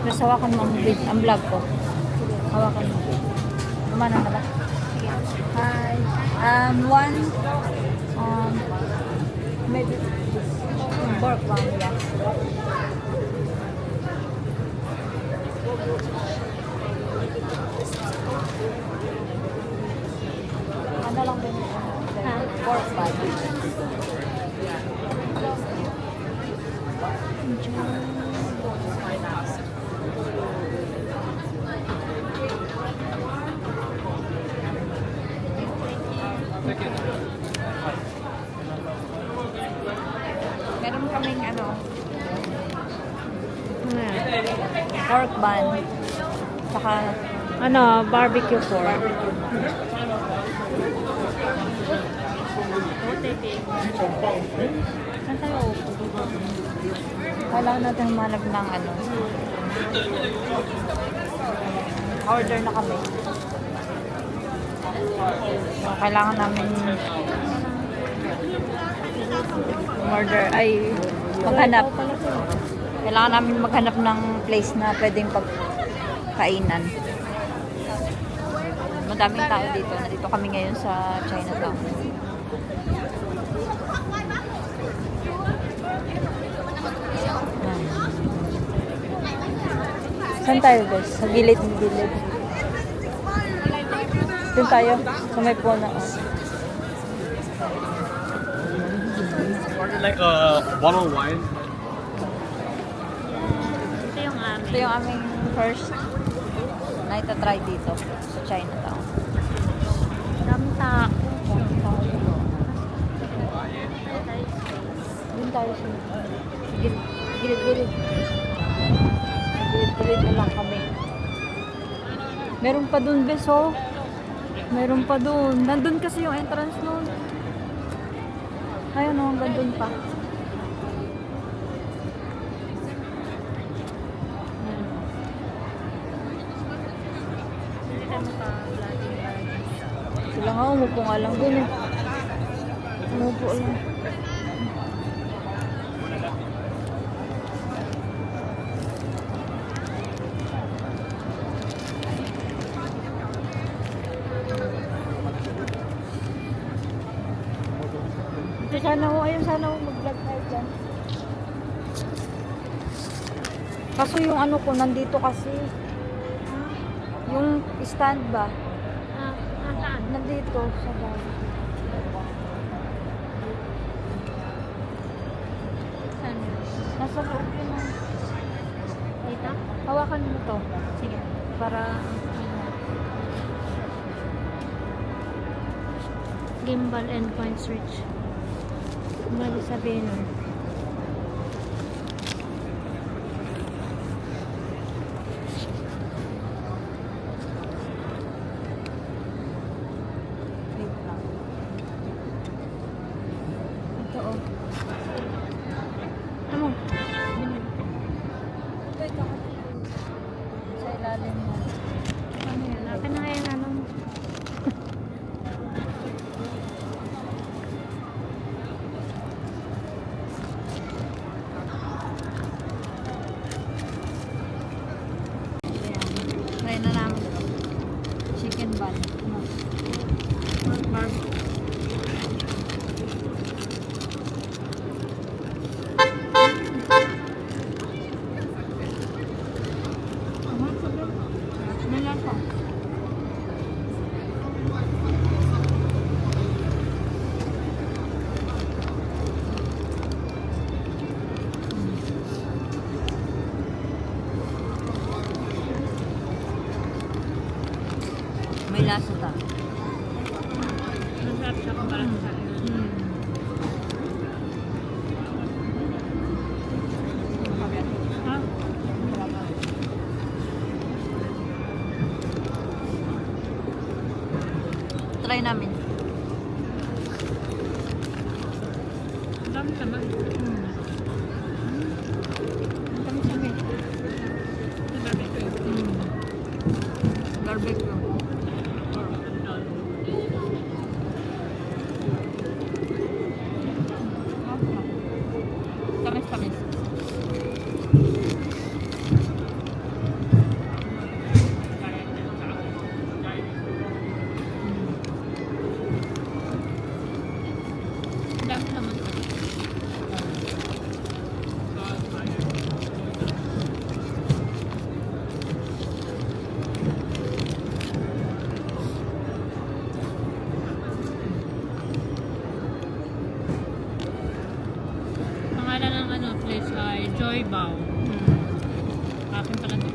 Tapos hawakan mo ang vlog ko. Hawakan mo. Kumana na ba? Hi. One, maybe pork one, yeah. Ano lang din? Pork bun. Meron kaming ano, pork bun, saka Ano, barbecue pork. saan tayo upo? Kailangan natin humanap ng ano. Order na kami. Kailangan namin order, ay maghanap. Kailangan namin maghanap ng place na pwedeng pagkainan. Madaming tao dito. Nandito kami ngayon sa Chinatown. Saan tayo guys? Sa gilid. Doon tayo. Sa may puno. Order like a bottle of wine. Ito yung amin. Ito yung aming first na itatry dito sa Chinatown. Daming tao. Doon tayo sa gilid. Gilid na lang kami. Meron pa doon, beso. Meron pa doon. Nandun kasi yung entrance noon. Ayun, hanggang doon pa. Sila nga, umupo nga lang doon eh. Umupo lang. Sana ho mag-vlog tayo dyan. Kaso yung ano ko, nandito kasi. Yung stand ba? Saan? Nandito sa bahay. Saan? Nasa loob yun. Dito? Hawakan mo to. Sige. Para Gimbal endpoint switch. Mali sabihin nun. wait lang. Ito oh. Ano? Ito. Sa ilalim mo. Ano yan? Akin na kaya ano? Try na namin. Chicken bun. No. Barbecue. May lasa. May lasa ta. Masarap siya kumpara sa akin. Ha? Try namin. Ang dami naman. Ang tamis-tamis. Ang barbecue. Barbecue. Joy Bao. Hmm. Akin pala din.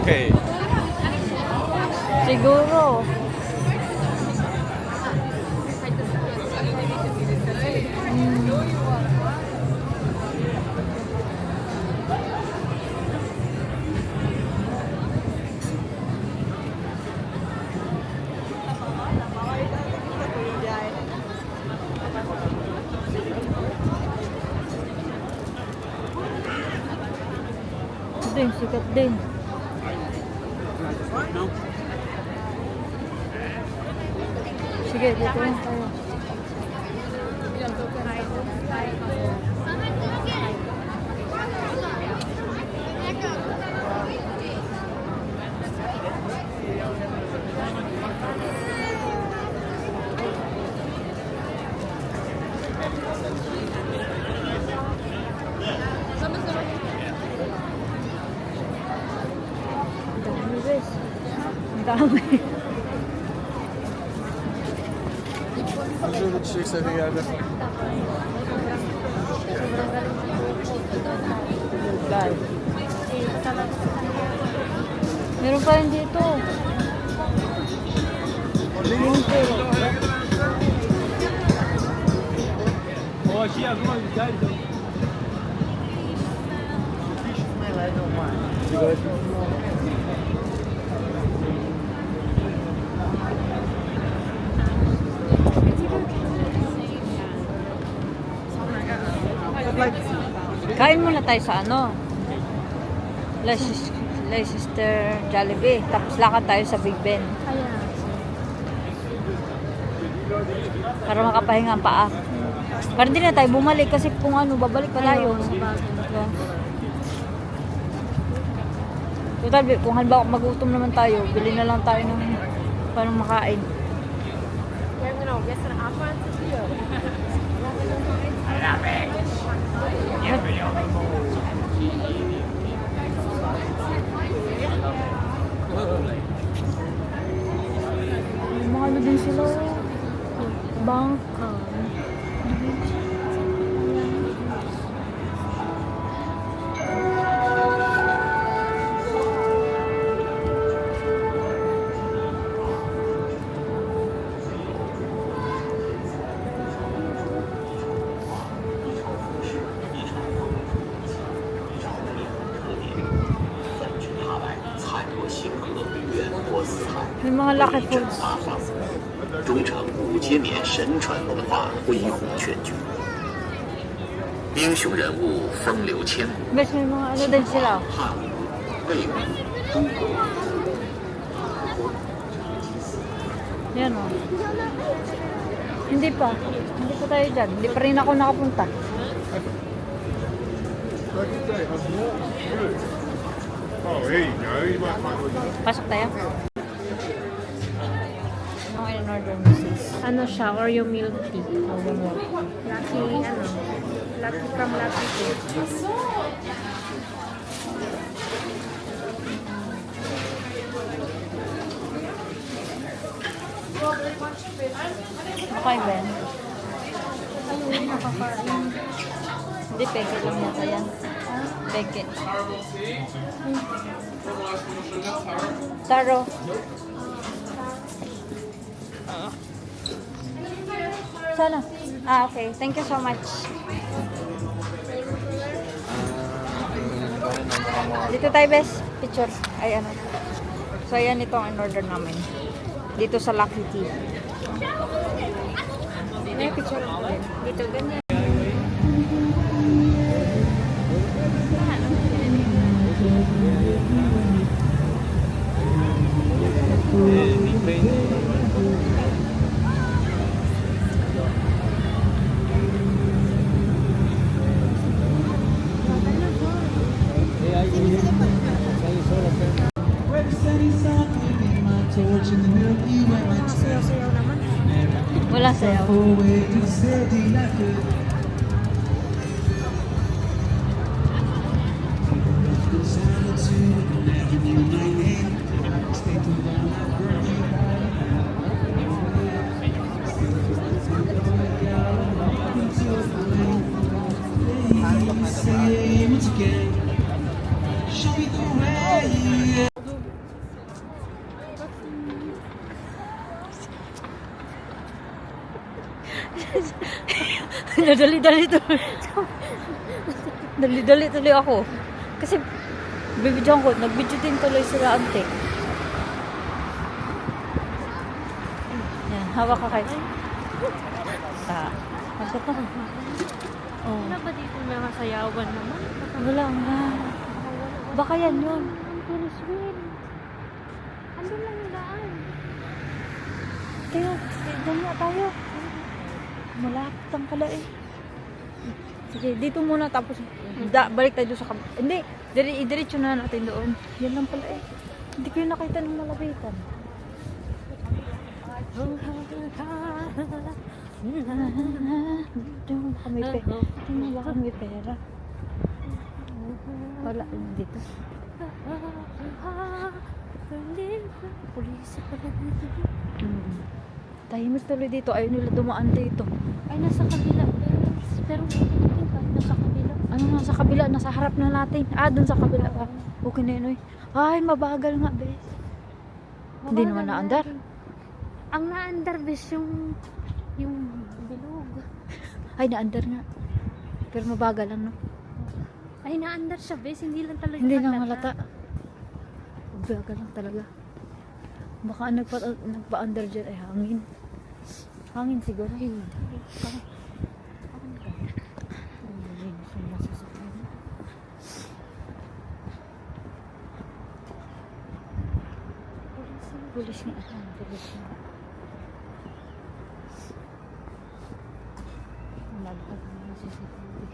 Okay. Siguro. Din, sikat din. Sige, dito lang tayo. Ang dami, bes. Ang dami. Those are the chicks I think I have. Guys. Meron pa rin dito. Oh, she has one. Guys, Kain muna tayo sa ano? Leicester Jollibee. Tapos lakad tayo sa Big Ben. Para makapahinga ang paa. Para hindi na tayo bumalik kasi kung ano, babalik pa tayo. Total, kung halimbawa magutom naman tayo, bili na lang tayo ng parang makain. Mga ano din sila. Bangka. May mga lucky foods. 中承5000年神传文化恢弘全局，英雄人物风流千古， Bes, may mga ano din sila. 汉武、魏武、诸葛。 Yan o. Hindi pa. Hindi pa tayo dyan. Hindi pa rin ako nakapunta. Oh, here you go. You might find what you want. Pasok tayo. Ano in order, Mrs.? Ano siya? Oreo milk tea. Lucky, ano, lucky from Lucky Tea. Okay, Ben. Hindi, peke lang yata yan. Peke. Taro. Sana. Ah, okay. Thank you so much. Dito tayo, bes. Picture. Ay, ano. So, ayan ito ang in-order namin. Dito sa Lucky Tea. May picture ako din. Dito, ganyan. Sayaw-sayaw naman. Wala sayaw. Dali-dali tuloy. Dali-dali tuloy ako. Kasi bibidyoan ko, nag-video din tuloy sila ante. Yan, hawak ka kayo. Hawak ka. Oh. Wala ba dito mga sayawan naman? Wala nga. Baka yan yun. Ferris wheel. Andun lang yung daan. Kaya, dyan nga tayo. Malapit ang pala eh. Sige, dito muna tapos balik tayo doon sa hindi, diretso na natin doon. Yan lang pala eh. Hindi ko yung nakita ng malapitan. Baka may pera. Baka may pera. Wala, dito. Pulis pala dito. Tahimik tuloy dito. Ayaw nila dumaan dito. Ay, nasa kabila. Pero nasa kabila. Ano nasa kabila? Nasa harap na natin. Dun sa kabila pa. Okay na yun, oy. Ay, mabagal nga, bes. Hindi naman naandar. Ang naandar, bes, yung bilog. Ay, naandar nga. Pero mabagal lang, no? Ay, naandar siya, bes. Hindi lang talaga Hindi na malata. Mabagal lang talaga. Baka nagpa-under dyan ay hangin. Hangin siguro. Pulis nga. Pulis nga. Nagpag na CCTV.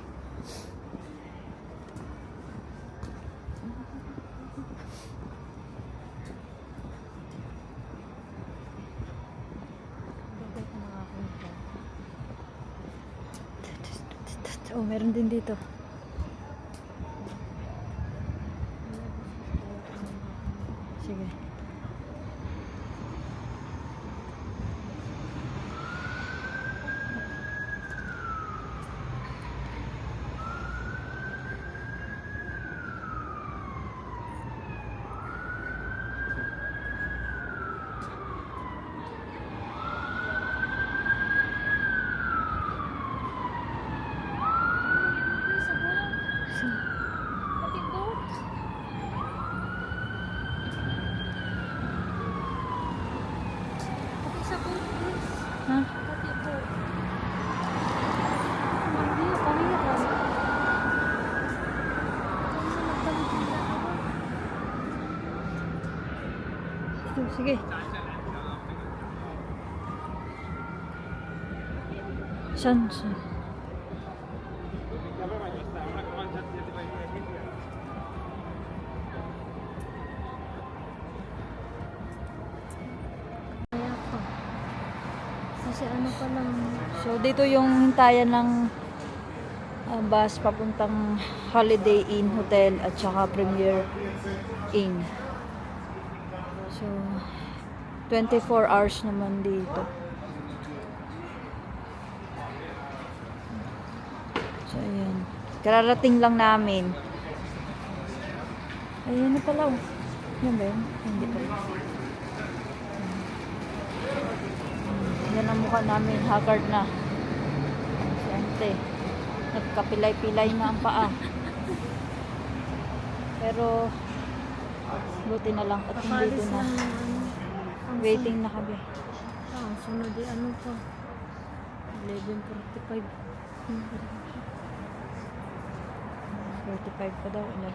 Oh, meron din dito. Sige. Ha? Sige. Saan? Kasi ano pa lang. So, dito yung hintayan ng bus papuntang Holiday Inn Hotel at saka Premier Inn. So, 24 hours naman dito. So, ayan. Kararating lang namin. Ayan na pala. Yan ba yun? Hindi pala. Yan ang mukha namin, haggard na. Siyempre, nagkapilay-pilay na ang paa. Pero, buti na lang at dito na. Waiting na kami. Sunod di ano pa. 11:45. 45 pa daw. 11.